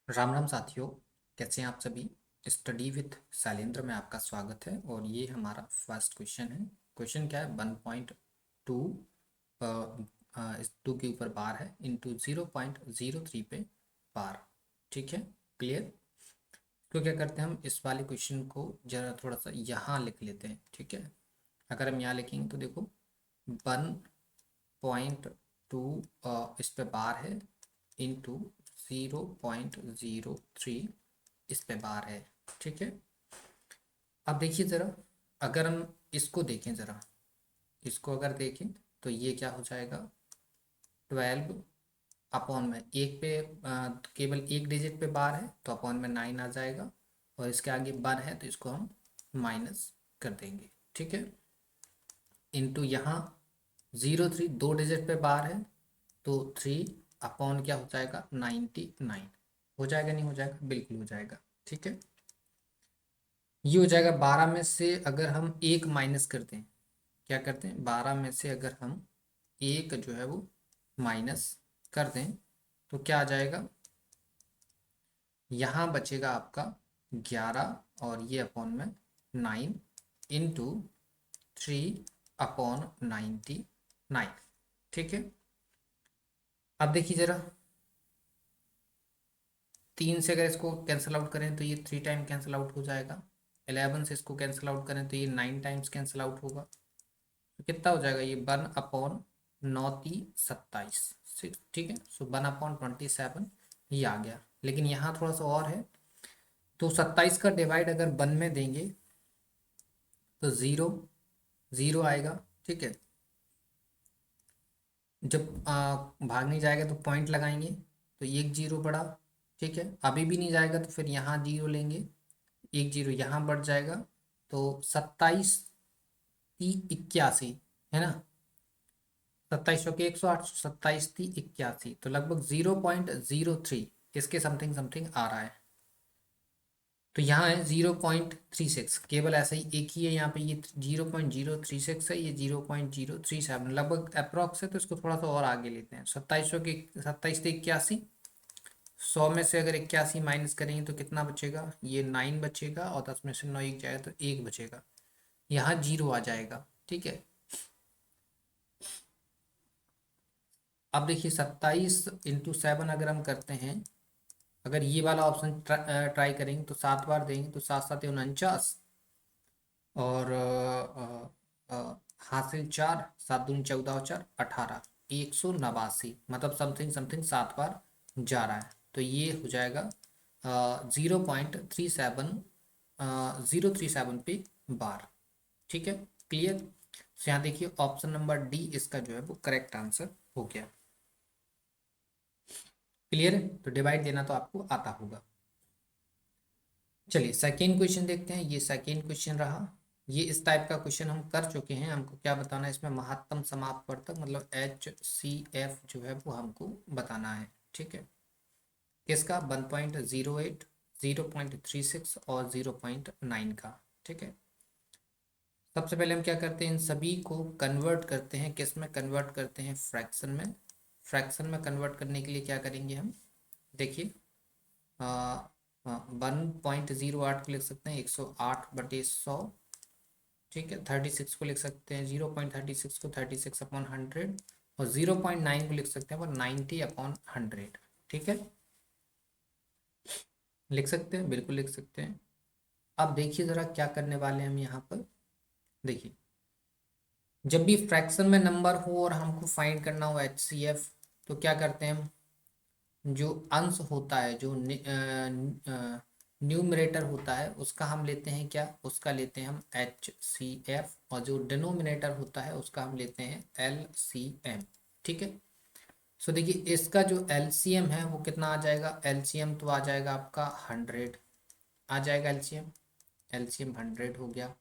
राम राम साथियों। कैसे हैं आप सभी। स्टडी विथ शैलेंद्र में आपका स्वागत है और ये हमारा फर्स्ट क्वेश्चन है। क्वेश्चन क्या है, 1.2 इस 2 के ऊपर बार है इंटू 0.03 पे बार। ठीक है, क्लियर। तो क्या करते हैं, हम इस वाले क्वेश्चन को जरा थोड़ा सा यहाँ लिख लेते हैं। ठीक है, अगर हम यहाँ लिखेंगे तो देखो 1.2 इस पे बार है इंटू 0.03 इस पे बार है। ठीक है, अब देखिए ज़रा, अगर हम इसको देखें ज़रा, इसको अगर देखें तो ये क्या हो जाएगा, 12 अपॉन में एक पे केवल एक डिजिट पे बार है तो अपॉन में 9 आ जाएगा, और इसके आगे वन है तो इसको हम माइनस कर देंगे। ठीक है, इंटू यहाँ 0.3 दो डिजिट पे बार है तो 3 अपॉन क्या हो जाएगा, 99। हो जाएगा नहीं हो जाएगा, बिल्कुल हो जाएगा। ठीक है, ये हो जाएगा 12 में से अगर हम एक माइनस करते हैं, क्या करते हैं 12 में से अगर हम एक जो है वो माइनस कर दें तो क्या आ जाएगा, यहाँ बचेगा आपका 11 और ये अपॉन में 9 इंटू 3/99। ठीक है, अब देखिए ज़रा, 3 से अगर इसको कैंसिल आउट करें तो ये 3 टाइम कैंसिल आउट हो जाएगा। 11 से इसको कैंसिल आउट करें तो ये 9 टाइम्स कैंसिल आउट होगा। तो कितना हो जाएगा, ये 1/9 × 27। ठीक है, सो 1/27 ये आ गया। लेकिन यहाँ थोड़ा सा और है, तो 27 का डिवाइड अगर 1 में देंगे तो ज़ीरो ज़ीरो आएगा। ठीक है, जब भागने जाएगा तो पॉइंट लगाएंगे तो एक जीरो बढ़ा। ठीक है, अभी भी नहीं जाएगा तो फिर यहाँ जीरो लेंगे, एक जीरो यहाँ बढ़ जाएगा, तो 27×3 = 81 है ना। 27 के 108, 27×3 = 81, तो लगभग 0.03 इसके समथिंग समथिंग आ रहा है। तो यहाँ है 0.36, केवल ऐसा ही एक ही है यहाँ पे, ये 0.036 है, ये 0.037 लगभग अप्रॉक्स है। तो इसको थोड़ा सा और आगे लेते हैं, 27 से 100 में से अगर 81 माइनस करेंगे तो कितना बचेगा, ये 9 बचेगा, और 10 में से 9 एक जाएगा तो एक बचेगा, यहाँ जीरो आ जाएगा। ठीक है, अब देखिए 27×7 अगर हम करते हैं, अगर ये वाला ऑप्शन ट्राई करेंगे तो 7 बार देंगे तो 7×7 = 49, और हासिल 4, 7×2 = 14 और 4 = 18, 189, मतलब समथिंग समथिंग 7 बार जा रहा है। तो ये हो जाएगा 0.37 पे बार। ठीक है, क्लियर। तो यहाँ देखिए ऑप्शन नंबर डी इसका जो है वो करेक्ट आंसर हो गया। क्लियर है, तो डिवाइड देना तो आपको आता होगा। चलिए सेकेंड क्वेश्चन देखते हैं। ये सेकेंड क्वेश्चन रहा, ये इस टाइप का क्वेश्चन हम कर चुके हैं। हमको क्या बताना है इसमें, महत्तम समापवर्तक मतलब HCF जो है वो हमको बताना है। ठीक है, किसका, 1.08, 0.36 और 0.9 का। ठीक है, सबसे पहले हम क्या करते हैं, इन सभी को कन्वर्ट करते हैं, किस में कन्वर्ट करते हैं, फ्रैक्शन में। फ्रैक्शन में कन्वर्ट करने के लिए क्या करेंगे हम, देखिए 1.08 को लिख सकते हैं 108/100। ठीक है, 36 को लिख सकते हैं 0.36 को 36/100, और 0.9 को लिख सकते हैं 90/100। ठीक है, लिख सकते हैं, बिल्कुल लिख सकते हैं। अब देखिए ज़रा क्या करने वाले हैं हम यहाँ पर, देखिए जब भी फ्रैक्शन में नंबर हो और हमको फाइंड करना हो HCF, तो क्या करते हैं हम, जो अंश होता है, जो न्यूमरेटर होता है उसका हम लेते हैं क्या, उसका लेते हैं हम HCF, और जो डिनोमिनेटर होता है उसका हम लेते हैं LCM। ठीक है, सो देखिए इसका जो LCM है वो कितना आ जाएगा, LCM तो आ जाएगा आपका 100 आ जाएगा। LCM 100 हो गया।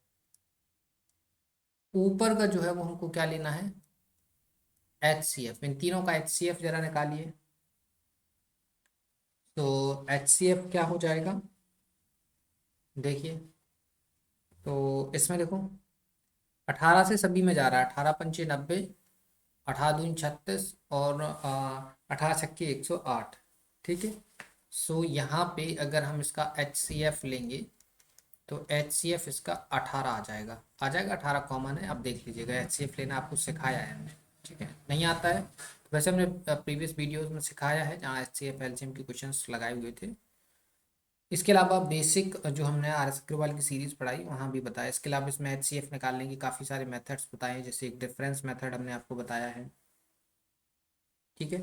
ऊपर का जो है वो हमको क्या लेना है, HCF। इन तीनों का HCF जरा निकालिए, तो HCF क्या हो जाएगा, देखिए तो इसमें देखो 18 से सभी में जा रहा है, 18×5 = 90, 18×2 = 36, और 18×6 = 108। ठीक है, सो यहाँ पे अगर हम इसका HCF लेंगे तो HCF इसका 18 आ जाएगा 18 कॉमन है। आप देख लीजिएगा, HCF लेना आपको सिखाया है हमने, ठीक है। नहीं आता है तो वैसे हमने प्रीवियस वीडियोस में सिखाया है जहाँ HCF LCM के क्वेश्चंस लगाए हुए थे। इसके अलावा बेसिक जो हमने RS अग्रवाल की सीरीज पढ़ाई वहाँ भी बताया। इसके अलावा इसमें HCF निकालने की काफ़ी सारे मेथड्स बताए हैं, जैसे एक डिफरेंस मेथड हमने आपको बताया है, ठीक है।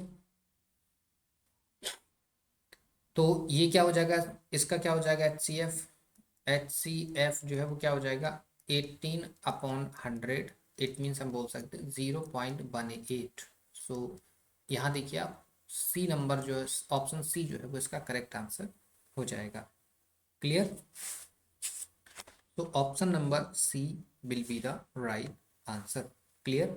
तो ये क्या हो जाएगा, इसका क्या हो जाएगा, HCF जो है वो क्या हो जाएगा 18/100। इट मीन्स हम बोल सकते हैं 0.18। सो यहाँ देखिए आप, सी नंबर जो है, ऑप्शन सी जो है वो इसका करेक्ट आंसर हो जाएगा। क्लियर। तो option number C will be the right answer. Clear.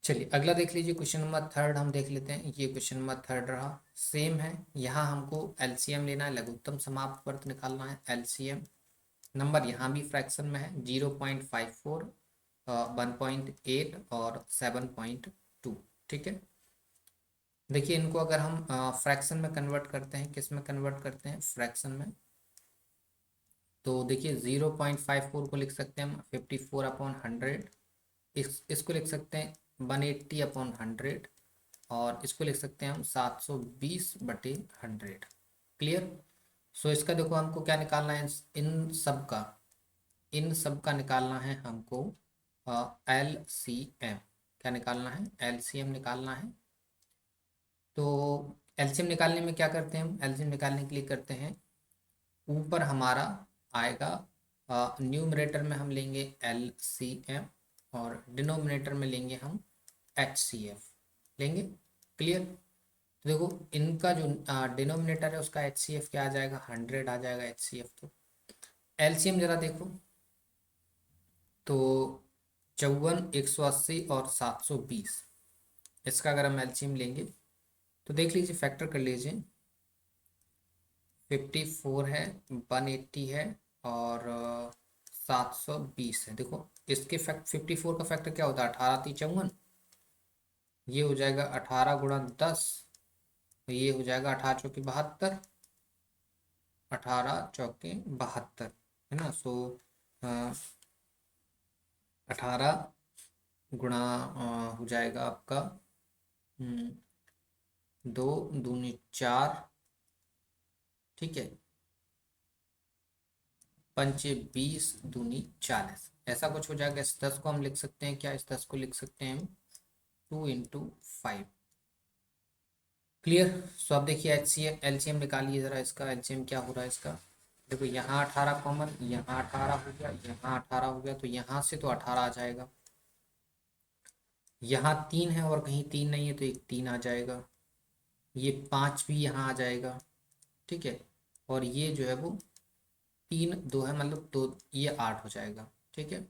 चलिए अगला देख लीजिए, क्वेश्चन नंबर थर्ड हम देख लेते हैं। ये क्वेश्चन नंबर थर्ड रहा, सेम है। यहाँ हमको LCM लेना है, लघुत्तम समाप्त वर्ग निकालना है, LCM। नंबर यहाँ भी फ्रैक्शन में है, 0.54, 1.8 और 7.2, ठीक है। देखिए इनको अगर हम फ्रैक्शन में कन्वर्ट करते हैं, किस में कन्वर्ट करते हैं, फ्रैक्शन में, तो देखिए 0.54 को लिख सकते हैं हम 54/100। इसको लिख सकते हैं 180/100 और इसको लिख सकते हैं हम 720/100। क्लियर। सो इसका देखो हमको क्या निकालना है, इन सब का निकालना है हमको LCM। क्या निकालना है, LCM निकालना है। तो LCM निकालने में क्या करते हैं हम, LCM निकालने के लिए करते हैं, ऊपर हमारा आएगा न्यूमरेटर में हम लेंगे LCM और डिनोमिनेटर में लेंगे हम HCF लेंगे। क्लियर। तो देखो इनका जो डिनोमिनेटर है उसका HCF क्या आ जाएगा, 100 आ जाएगा HCF। तो LCM जरा देखो, तो 54, 180 और 720, इसका अगर हम LCM लेंगे तो देख लीजिए, फैक्टर कर लीजिए, 54 है, 180 है और 720 है। देखो इसके 54 का फैक्टर क्या होता है, 18×3 = 54। ये हो जाएगा 18 × 10, तो ये हो जाएगा 18×4 = 72, 18×4 = 72, है ना। सो 18 गुणा हो जाएगा आपका 2×2 = 4, ठीक है, 5×20 = 40, ऐसा कुछ हो जाएगा। इस 10 को हम लिख सकते हैं क्या, इस 10 को लिख सकते हैं हम 2×5। क्लियर। सो अब देखिए LCM निकालिए ज़रा, इसका LCM क्या हो रहा है इसका। देखो यहाँ 18 कॉमन, यहाँ 18 हो गया, यहाँ 18 हो गया, तो यहाँ से तो 18 आ जाएगा। यहाँ 3 है और कहीं 3 नहीं है तो एक 3 आ जाएगा। ये 5 भी यहाँ आ जाएगा, ठीक है। और ये जो है वो 3 2 है, मतलब 2, ये 8 हो जाएगा, ठीक है।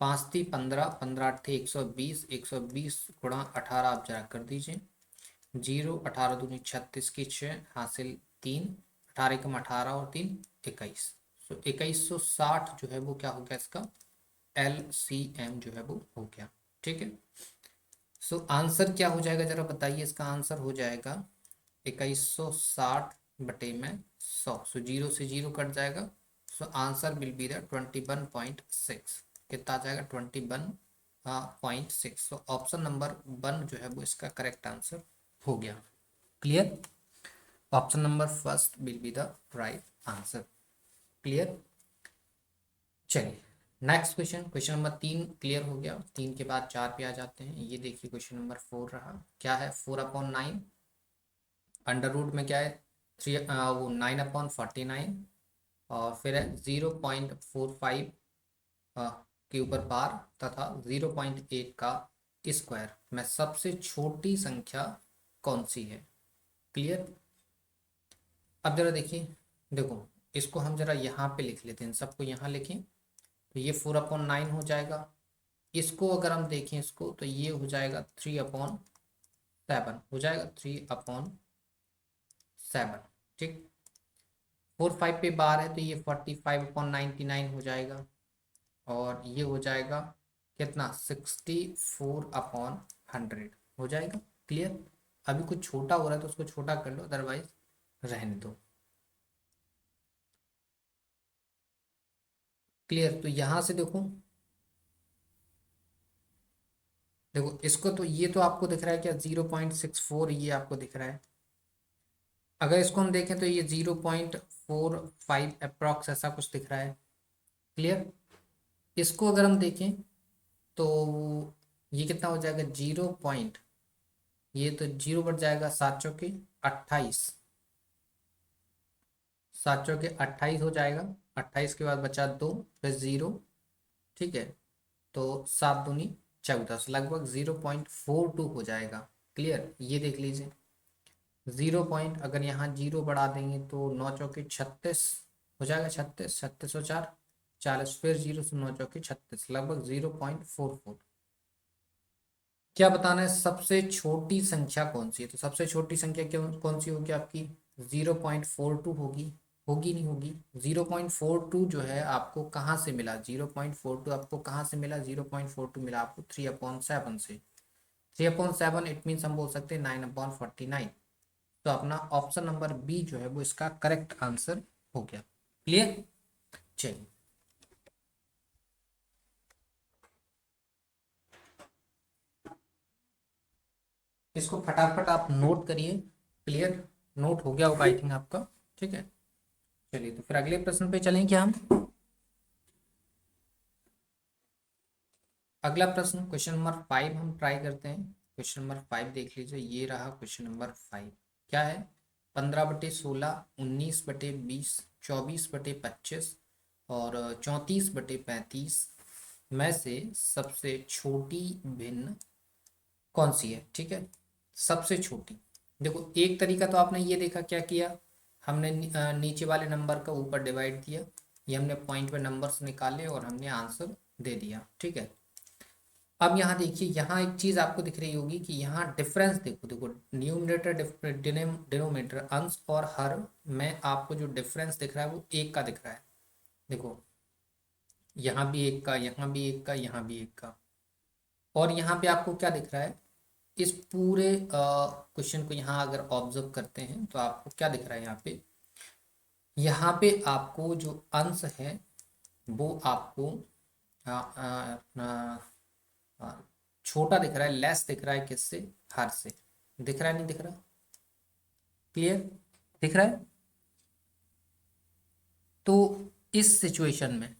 5×3 = 15, 15×8 = 120, 120 × 18 आप जरा कर दीजिए, 0, 18×2 = 36 की 6 हासिल 3, 18×18 और 3 = 21। सो 2160 जो है वो क्या हो गया, इसका LCM जो है वो हो गया, ठीक है। सो आंसर क्या हो जाएगा जरा बताइए, इसका आंसर हो जाएगा 2160/100। सो 0 से 0 कट जाएगा। So answer will be the 21.6। कितना आ जाएगा, 21.6। सो ऑप्शन नंबर 1 जो है वो इसका करेक्ट आंसर हो गया। Clear. Option number first will be the right answer. Clear. चलिए next question, question number 3 clear हो गया। 3 के बाद 4 पे आ जाते हैं। ये देखिए क्वेश्चन नंबर 4 रहा, क्या है, 4/9, अंडर रूट में क्या है, 3 वो 9/49 और फिर है 0.45 के ऊपर पार तथा 0.8 का स्क्वायर में सबसे छोटी संख्या कौन सी है। क्लियर। अब जरा देखिए, देखो इसको हम जरा यहाँ पे लिख लेते हैं, सबको यहाँ लिखें तो ये 4/9 हो जाएगा। इसको अगर हम देखें इसको तो ये हो जाएगा 3/7 हो जाएगा, 3/7, ठीक। 4 5 पे बार है तो ये 45/99 हो जाएगा और ये हो जाएगा कितना, 64/100 हो जाएगा। क्लियर। अभी कुछ छोटा हो रहा है तो उसको छोटा कर लो, अदरवाइज रहने दो। क्लियर। तो यहां से देखो, देखो इसको तो ये तो आपको दिख रहा है क्या, 0.64 ये आपको दिख रहा है। अगर इसको हम देखें तो ये 0.45 अप्रॉक्स ऐसा कुछ दिख रहा है। क्लियर। इसको अगर हम देखें तो ये कितना हो जाएगा, 0 पॉइंट, ये तो जीरो बढ़ जाएगा, 7 चौके 28, 7 चौके 28 हो जाएगा। 28 के बाद बचा 2 प्लस 0, ठीक है। तो 7 दूनी 14, लगभग 0.42 हो जाएगा। क्लियर। ये देख लीजिए 0 पॉइंट, अगर यहाँ जीरो बढ़ा देंगे तो 9 चौके 36 हो जाएगा, 36, 36 और 4 40, फिर 0 से 9 चौके 36, लगभग 0.44। क्या बताना है, सबसे छोटी संख्या कौन सी है? तो सबसे छोटी संख्या क्यों कौन सी होगी आपकी, 0.42 होगी। होगी नहीं होगी? 0.42 जो है आपको कहाँ से मिला, 0.42 आपको कहाँ से मिला, 0.42 मिला आपको 3/7 से। 3/7 इट मीन्स हम बोल सकते हैं 9/49। तो अपना ऑप्शन नंबर बी जो है वो इसका करेक्ट आंसर हो गया। क्लियर। चलिए, इसको फटाफट आप नोट करिए। क्लियर। नोट हो गया होगा आई थिंक आपका। ठीक है। चलिए, तो फिर अगले प्रश्न पे चलें क्या हम। अगला प्रश्न क्वेश्चन नंबर 5 हम ट्राई करते हैं। क्वेश्चन नंबर 5 देख लीजिए, ये रहा क्वेश्चन नंबर 5। क्या है, 15/16, 19/20, 24/25 और 34/35 में से सबसे छोटी भिन्न कौन सी है? ठीक है, सबसे छोटी। देखो एक तरीका तो आपने ये देखा, क्या किया हमने, नीचे वाले नंबर का ऊपर डिवाइड किया, ये हमने पॉइंट पे नंबर्स निकाले और हमने आंसर दे दिया। ठीक है। अब यहाँ देखिए, यहाँ एक चीज आपको दिख रही होगी कि यहाँ डिफरेंस देखो, देखो न्यूमरेटर डिनोमिनेटर अंश और हर में आपको जो डिफरेंस दिख रहा है वो एक का दिख रहा है। देखो यहाँ भी एक का, यहाँ भी एक का, यहाँ भी एक का। और यहाँ पे आपको क्या दिख रहा है, इस पूरे क्वेश्चन को यहाँ अगर ऑब्जर्व करते हैं तो आपको क्या दिख रहा है, यहाँ पे आपको जो अंश है वो आपको अ, अ, अ, छोटा दिख रहा है, लेस दिख रहा है किससे, हर से। दिख रहा है नहीं दिख रहा? क्लियर। दिख रहा है। तो इस सिचुएशन में,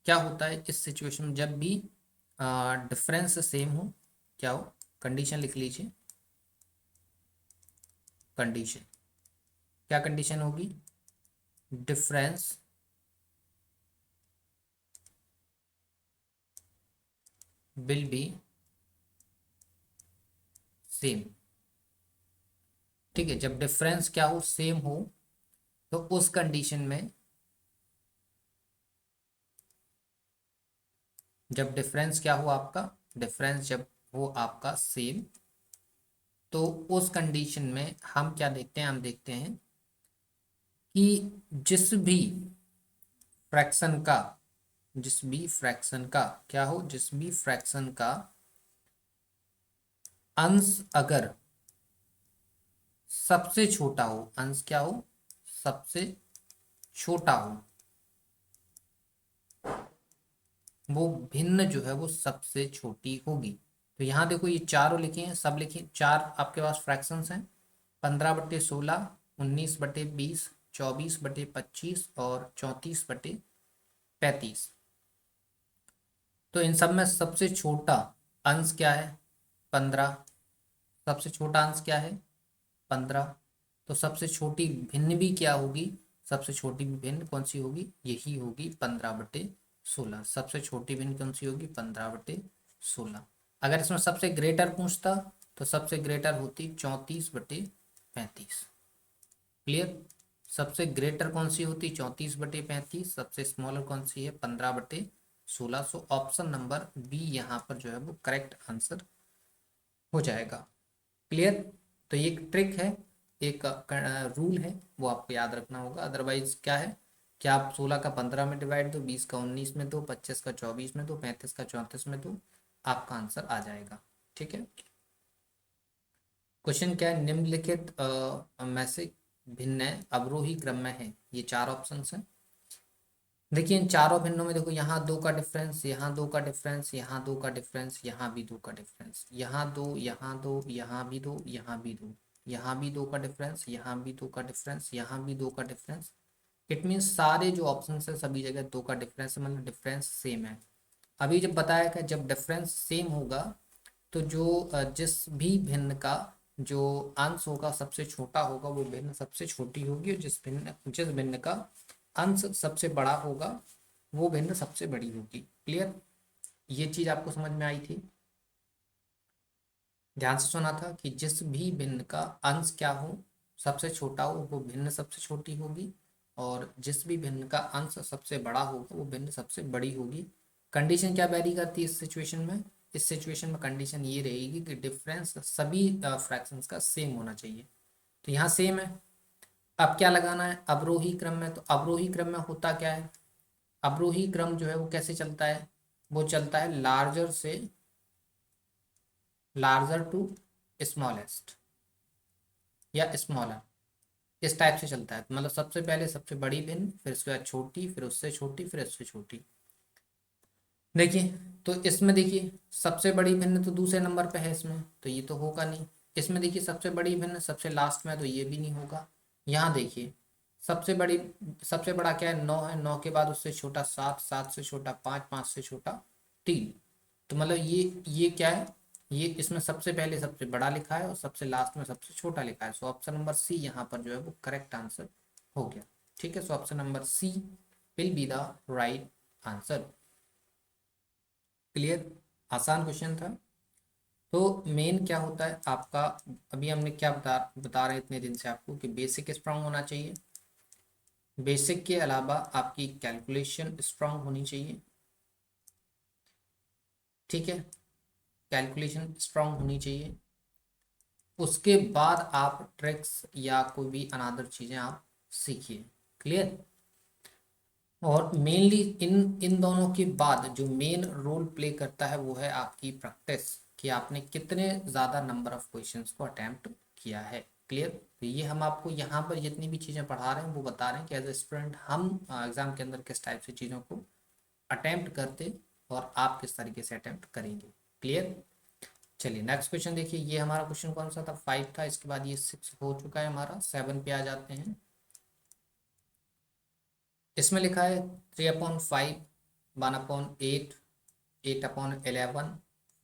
क्या होता है, इस सिचुएशन में जब भी डिफरेंस सेम हो, क्या हो, कंडीशन लिख लीजिए। कंडीशन, क्या कंडीशन होगी, डिफरेंस विल बी सेम। ठीक है, जब डिफरेंस क्या हो, सेम हो, तो उस कंडीशन में, जब डिफरेंस क्या हो आपका, डिफरेंस जब हो आपका सेम, तो उस कंडीशन में हम क्या देखते हैं, हम देखते हैं कि फ्रैक्शन का जिस भी फ्रैक्शन का क्या हो, जिस भी फ्रैक्शन का अंश अगर सबसे छोटा हो, अंश क्या हो, सबसे छोटा हो, वो भिन्न जो है वो सबसे छोटी होगी। तो यहाँ देखो ये चारों लिखे हैं, सब लिखे, चार आपके पास फ्रैक्शंस हैं, 15/16, 19/20, 24/25 और 34/35। तो इन सब में सबसे छोटा अंश क्या है, 15। सबसे छोटा अंश क्या है, 15। तो सबसे छोटी भिन्न भी क्या होगी, सबसे छोटी भिन्न कौन सी होगी, यही होगी 15/16। सबसे छोटी भिन्न कौन सी होगी, 15/16। अगर इसमें सबसे ग्रेटर पूछता तो सबसे ग्रेटर होती 34/35। क्लियर। सबसे ग्रेटर कौन सी होती, 34/35। सबसे स्मॉलर कौन सी है, 15/16। सो ऑप्शन नंबर बी यहाँ पर जो है वो करेक्ट आंसर हो जाएगा। क्लियर। तो ये एक ट्रिक है, एक रूल है, वो आपको याद रखना होगा। अदरवाइज क्या है कि आप 16 का 15 में डिवाइड दो, 20 का 19 में दो, 25 का 24 में दो, 35 का 34 में दो, आपका आंसर आ जाएगा। ठीक है। क्वेश्चन क्या है, निम्नलिखित में से भिन्न अवरोही क्रम में है। ये चार ऑप्शन हैं। देखिए इन चारों भिन्नों में देखो, यहाँ दो का डिफरेंस, यहाँ दो का डिफरेंस, यहाँ दो का डिफरेंस, यहाँ भी दो का डिफरेंस, यहाँ दो, यहाँ दो, यहाँ भी दो, यहाँ भी दो, यहाँ भी दो का डिफरेंस, यहाँ भी दो का डिफरेंस, यहाँ भी दो का डिफरेंस। इट मीन्स सारे जो ऑप्शन है सभी जगह दो का डिफरेंस, मतलब डिफरेंस सेम है। अभी जब बताया कि जब डिफरेंस सेम होगा तो जो जिस भी भिन्न का जो अंश होगा सबसे छोटा होगा वो भिन्न सबसे छोटी होगी, और जिस भिन्न का अंश सबसे बड़ा होगा वो भिन्न सबसे बड़ी होगी। क्लियर? ये चीज आपको समझ में आई थी? ध्यान से सुना था कि जिस भी भिन्न का अंश क्या हो, सबसे छोटा हो, वो भिन्न सबसे छोटी होगी, और जिस भी भिन्न का अंश सबसे बड़ा होगा वो भिन्न सबसे बड़ी होगी। कंडीशन क्या वैरी करती है इस सिचुएशन में? इस सिचुएशन में कंडीशन ये रहेगी कि डिफरेंस सभी फ्रैक्शंस का सेम होना चाहिए। तो यहाँ सेम है। अब क्या लगाना है अवरोही क्रम में? तो अवरोही क्रम में होता क्या है, अवरोही क्रम जो है वो कैसे चलता है? वो चलता है लार्जर से लार्जर टू स्मॉलेस्ट या स्मॉलर, इस टाइप से चलता है। मतलब सबसे पहले सबसे बड़ी भिन्न, फिर उसके बाद छोटी, फिर उससे छोटी, फिर उससे छोटी। देखिए तो इसमें देखिए सबसे बड़ी भिन्न तो दूसरे नंबर पे है इसमें, तो ये तो होगा नहीं। इसमें देखिए सबसे बड़ी भिन्न सबसे लास्ट में है, तो ये भी नहीं होगा। यहाँ देखिए सबसे बड़ी, सबसे बड़ा क्या है, 9 है, 9 के बाद उससे छोटा 7, 7 से छोटा 5, 5 से छोटा 3। तो मतलब ये क्या है, ये इसमें सबसे पहले सबसे बड़ा लिखा है और सबसे लास्ट में सबसे छोटा लिखा है। सो ऑप्शन नंबर सी यहाँ पर जो है वो करेक्ट आंसर हो गया। ठीक है, so option number C will be the right answer. Clear? आसान क्वेश्चन था। तो मेन क्या होता है आपका, अभी हमने क्या बता रहे हैं इतने दिन से आपको कि बेसिक स्ट्रांग होना चाहिए। बेसिक के अलावा आपकी कैलकुलेशन स्ट्रांग होनी चाहिए। ठीक है, कैलकुलेशन स्ट्रांग होनी चाहिए। उसके बाद आप ट्रिक्स या कोई भी अनादर चीजें आप सीखिए। क्लियर? और मेनली इन इन दोनों के बाद जो मेन रोल प्ले करता है वो है आपकी प्रैक्टिस, कि आपने कितने ज़्यादा नंबर ऑफ क्वेश्चंस को अटेम्प्ट किया है। क्लियर? तो ये हम आपको यहाँ पर जितनी भी चीज़ें पढ़ा रहे हैं वो बता रहे हैं कि एज ए स्टूडेंट हम एग्जाम के अंदर किस टाइप से चीज़ों को अटेम्प्ट करते और आप किस तरीके से अटेम्प्ट करेंगे। क्लियर? चलिए नेक्स्ट क्वेश्चन देखिए। ये हमारा क्वेश्चन कौन सा था, 5 था। इसके बाद ये 6 हो चुका है हमारा, 7 पे आ जाते हैं। इसमें लिखा है 3/5, 1/8, 8/11,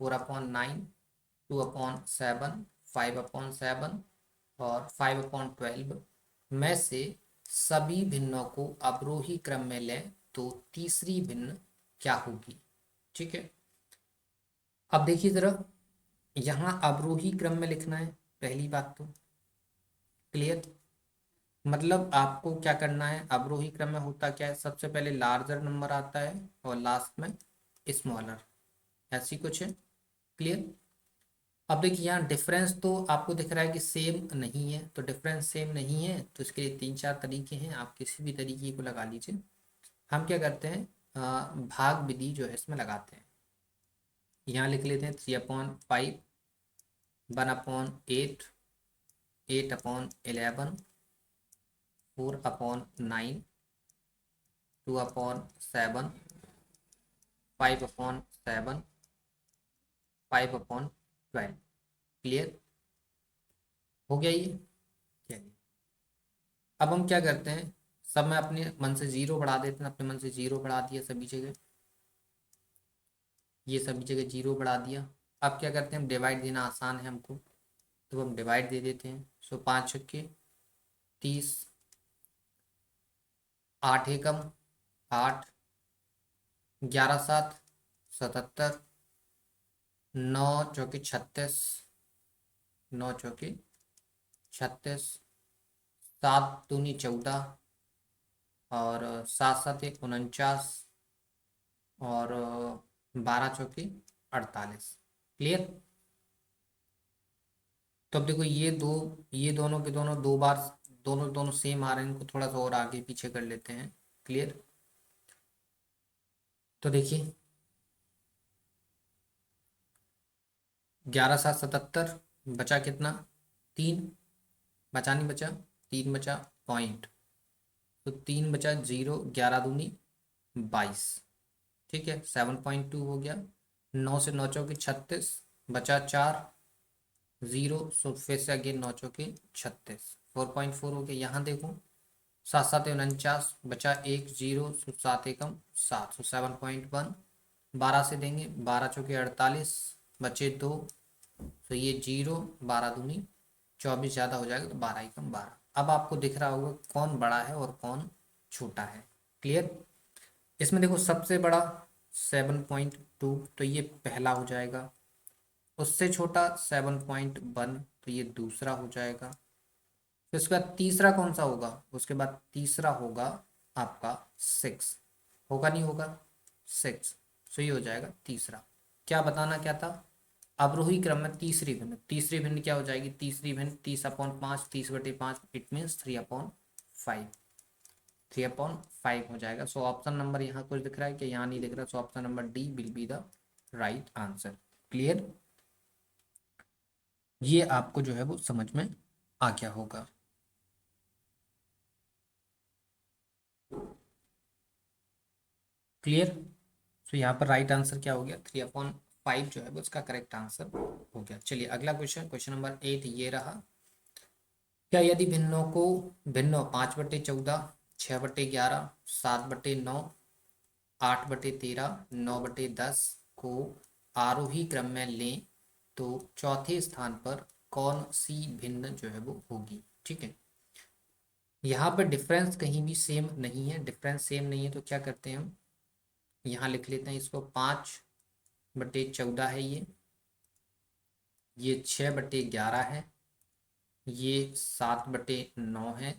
4/9, 2/7, 5/7 और 5/12 में से सभी भिन्नों को अवरोही क्रम में लें तो तीसरी भिन्न क्या होगी। ठीक है, अब देखिए जरा, यहाँ अवरोही क्रम में लिखना है पहली बात तो। क्लियर? मतलब आपको क्या करना है, अवरोही क्रम में होता क्या है, सबसे पहले लार्जर नंबर आता है और लास्ट में स्मॉलर, ऐसी कुछ है। क्लियर? अब देखिए यहाँ डिफरेंस तो आपको दिख रहा है कि सेम नहीं है, तो डिफरेंस सेम नहीं है तो इसके लिए 3-4 तरीके हैं, आप किसी भी तरीके को लगा लीजिए। हम क्या करते हैं, भाग विधि जो है इसमें लगाते हैं। यहाँ लिख लेते हैं 3/5, 1/8, 8/11, 4/9, 2/7, 5/7, 5/12। क्लियर हो गया ये? चलिए अब हम क्या करते हैं, सब में अपने मन से जीरो बढ़ा देते हैं, अपने मन से जीरो बढ़ा दिया सभी जगह, ये सभी जगह जीरो बढ़ा दिया। अब क्या करते हैं, हम डिवाइड देना आसान है हमको, तो हम डिवाइड दे देते हैं। सो 5×6 = 30, 8×1 = 8, 11×7 = 77, 9×4 = 36, 9×4 = 36, 7×2 = 14 और 7×7 = 49 और 12×4 = 48। क्लियर? तो अब देखो ये दोनों के दोनों दो बार दोनों दोनों सेम आ रहे हैं, इनको थोड़ा सा और आगे पीछे कर लेते हैं। क्लियर? तो देखिए 11×7 = 77, बचा कितना 3 बचा नहीं बचा, 3 बचा पॉइंट, तो 3 बचा 0, 11 दूनी 22, ठीक है 7.2 हो गया। 9 से 9 चौके 36, बचा 4, 0, सो फिर से अगेन 9 चौके 36, 4.4 हो गया। यहाँ देखो 7 7 49, बचा 1, 0, सो 7 एकम 7, सो 7.1। 12 से देंगे, 12 चौके 48, बचे 2, तो ये 0, 12 दूनी 24 ज़्यादा हो जाएगा, तो 12 एकम 12। अब आपको दिख रहा होगा कौन बड़ा है और कौन छोटा है। क्लियर। इसमें देखो सबसे बड़ा 7.2, तो ये पहला हो जाएगा। उससे छोटा 7.1, तो ये दूसरा हो जाएगा। फिर उसके बाद तीसरा कौन सा होगा, उसके बाद तीसरा होगा आपका 6, होगा नहीं होगा 6, सो ये हो जाएगा तीसरा। क्या बताना क्या था, अवरोही क्रम में तीसरी भिन्न, तीसरी भिन्न क्या हो जाएगी, तीसरी भिन्न 30/5, 30/5, इट मीन्स 3/5, 3/5 हो जाएगा। सो ऑप्शन नंबर यहाँ कुछ दिख रहा है कि यहाँ नहीं दिख रहा, सो option number D will be the right answer. Clear. ये आपको जो है वो समझ में आ गया होगा। क्लियर। तो यहाँ पर राइट आंसर क्या हो गया, 3/5 जो है वो इसका करेक्ट आंसर हो गया। चलिए अगला क्वेश्चन, क्वेश्चन नंबर 8 ये रहा। क्या यदि भिन्नों को, भिन्नों 5/14, 6/11, 7/9, 8/13, 9/10 को आरोही क्रम में लें तो चौथे स्थान पर कौन सी भिन्न जो है वो होगी। ठीक है, यहाँ पर डिफरेंस कहीं भी सेम नहीं है, डिफरेंस सेम नहीं है तो क्या करते हैं हम, यहाँ लिख लेते हैं इसको 5/14 है ये 6/11 है, ये 7/9 है,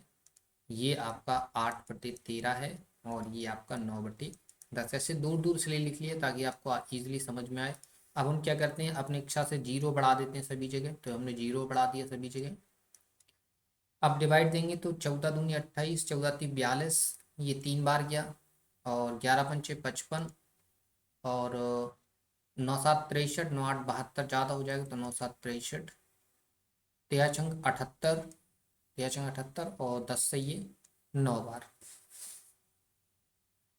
ये आपका 8/13 है, और ये आपका 9/10। ऐसे दूर दूर से लिख लिए ताकि आपको इजीली समझ में आए। अब हम क्या करते हैं, अपनी इच्छा से 0 बढ़ा देते हैं सभी जगह, तो हमने 0 बढ़ा दिया सभी जगह। अब डिवाइड देंगे तो 14 दूनी 28, 14 × 42, ये 3 बार गया, और 11×5 = 55, और 9×7 = 63, 9×8 = 72 ज़्यादा हो जाएगा, तो 9×7 = 63, 13×6 = 78, 13×6 = 78, और 10 से ये 9 बार।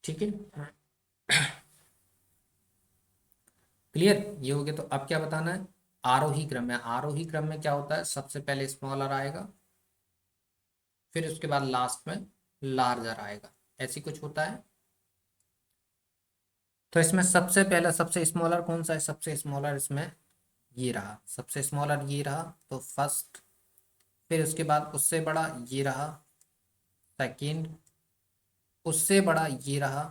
ठीक है, क्लियर, ये हो गया। तो अब क्या बताना है, आरोही क्रम में, आरोही क्रम में क्या होता है, सबसे पहले स्मॉलर आएगा, फिर उसके बाद लास्ट में लार्जर आएगा, ऐसी कुछ होता है। तो इसमें सबसे पहला सबसे स्मॉलर कौन सा है, सबसे स्मॉलर इसमें ये रहा, सबसे स्मॉलर ये रहा, तो फर्स्ट। फिर उसके बाद उससे बड़ा ये रहा, सेकंड। उससे बड़ा ये रहा,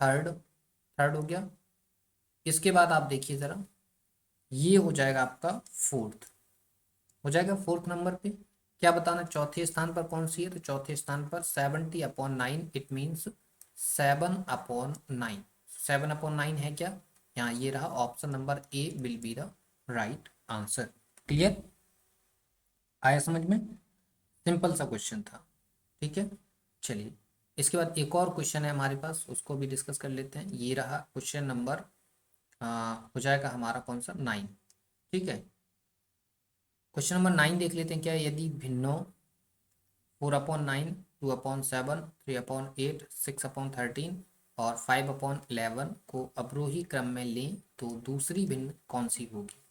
थर्ड, थर्ड हो गया। इसके बाद आप देखिए जरा, ये हो जाएगा आपका फोर्थ, हो जाएगा फोर्थ नंबर पे। क्या बताना, चौथे स्थान पर कौन सी है, तो चौथे स्थान पर 70/9, इट मीन्स 7/9, 7/9 है क्या, यहाँ ये रहा, option number A will be the right answer. Clear, आया समझ में, सिंपल सा क्वेश्चन था। ठीक है, चलिए इसके बाद एक और क्वेश्चन है हमारे पास, उसको भी डिस्कस कर लेते हैं। ये रहा क्वेश्चन नंबर हो जाएगा हमारा कौन सा, 9। ठीक है, क्वेश्चन नंबर 9 देख लेते हैं। क्या यदि भिन्नों 4/9, 2/7, 3/8, 6/13 और 5/11 को अवरोही क्रम में लें तो दूसरी भिन्न कौन सी होगी।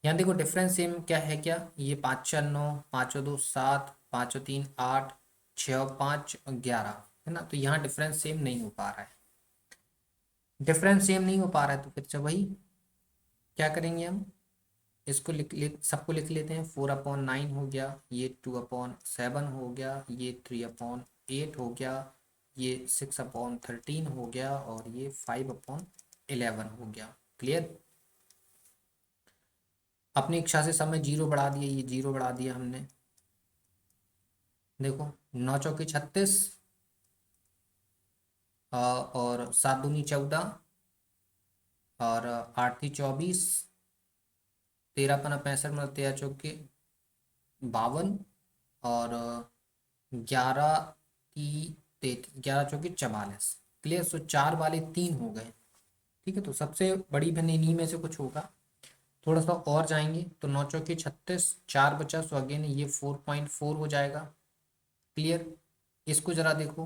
यहाँ देखो डिफरेंस सेम क्या है, क्या ये 5×4 9, 5×2 7, 5×3 8, 6×5 11 है ना, तो यहाँ डिफरेंस सेम नहीं हो पा रहा है, डिफरेंस सेम नहीं हो पा रहा है, तो फिर से वही क्या करेंगे हम, इसको सबको लिख लेते हैं। 4/9 हो गया, ये 2/7 हो गया, ये 3/8 हो गया, ये 6/13 हो गया, और ये 5/11 हो गया। क्लियर, अपनी इच्छा से सब में 0 बढ़ा दिया, ये 0 बढ़ा दिया हमने। देखो 9×4 = 36, और 7×2 = 14, और 8×3 = 24, 13×5 = 65, मतलब 13×4 = 52, और 11×3 = 44। क्लियर, सो 4 वाले 3 हो गए। ठीक है, तो सबसे बड़ी भिन्न इन्हीं में से कुछ होगा। थोड़ा सा और जाएंगे तो 9 चौके 36, 4 बचा, सो अगेन ये 4.4 हो जाएगा। क्लियर। इसको जरा देखो,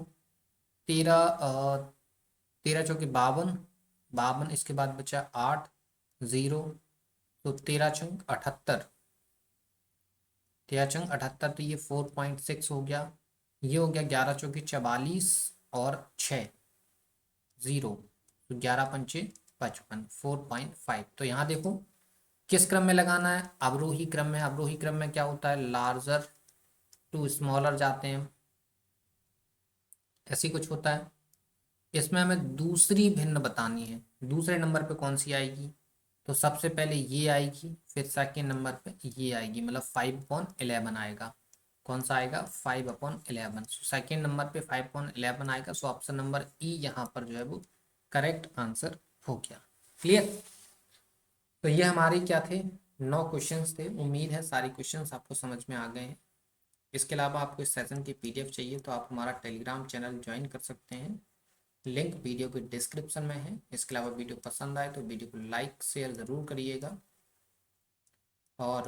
13 चौके 52, 52 इसके बाद बचा 8, 0, तो 13 चंग 78, 13 चंग 78, तो ये 4.6 हो गया। ये हो गया 11 चौके 44 और 6, 0, तो 11 पंचे 55, 4.5। तो यहाँ देखो किस क्रम में लगाना है, अवरोही क्रम में। अवरोही क्रम में क्या होता है, लार्जर टू स्मॉलर जाते हैं, ऐसी कुछ होता है। इसमें हमें दूसरी भिन्न बतानी है, दूसरे नंबर पे कौन सी आएगी, तो सबसे पहले ये आएगी, फिर सेकेंड नंबर पे ये आएगी, मतलब 5/11 आएगा। कौन सा आएगा, 5/11। सेकेंड नंबर पे 5/11 आएगा। सो ऑप्शन नंबर ई यहाँ पर जो है वो करेक्ट आंसर हो गया। क्लियर। तो ये हमारे क्या थे, 9 क्वेश्चंस थे। उम्मीद है सारे क्वेश्चंस आपको समझ में आ गए हैं। इसके अलावा आपको इस सेशन की पीडीएफ चाहिए तो आप हमारा टेलीग्राम चैनल ज्वाइन कर सकते हैं, लिंक वीडियो के डिस्क्रिप्शन में है। इसके अलावा वीडियो पसंद आए तो वीडियो को लाइक शेयर ज़रूर करिएगा और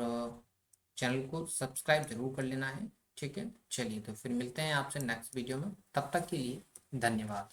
चैनल को सब्सक्राइब जरूर कर लेना है। ठीक है, चलिए तो फिर मिलते हैं आपसे नेक्स्ट वीडियो में, तब तक के लिए धन्यवाद।